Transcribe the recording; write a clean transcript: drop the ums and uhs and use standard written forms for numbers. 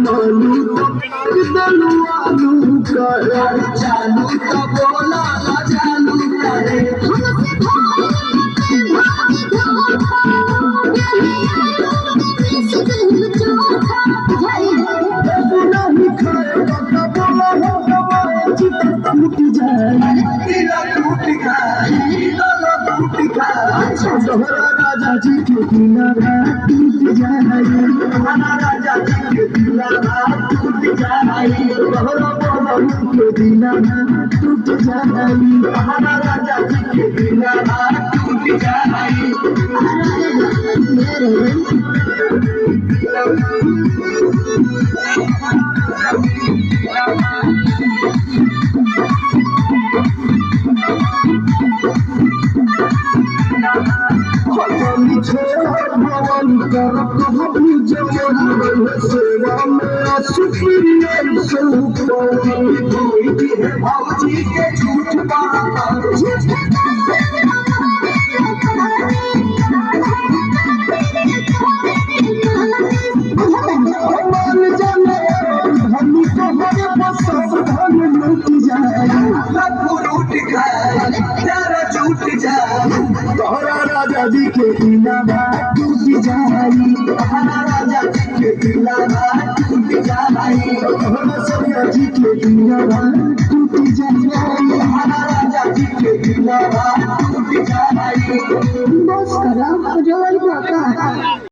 मालू तो दलू आलू करे चालू तो बोला ना चालू करे नहीं खाएगा तो बोला हो दवाई चिता टूट जाए दिला टूट खाए दिला टूट खाए दोहरा राजा जी के दिला टूट जाए हमारा राजा जी के दिला टूट जाए दोहरा बाबा के दिला टूट जाए हमारा राजा जी के दिला टूट जाए भगवान कर कहबू जवन सेवा में सुप्रियर भौजी के झूठ मान जाने धन तोहरे बसव धन लूट जाए लूट खाए तेरा झूठ जाए तोहरा राजा जी के दिला टूट जाए हमारा राजा जी के दिला टूट जाए तोहरा सैया जी के दिला टूट जाए हमारा राजा जी के दिला टूट जाए बस करा जवाई बाका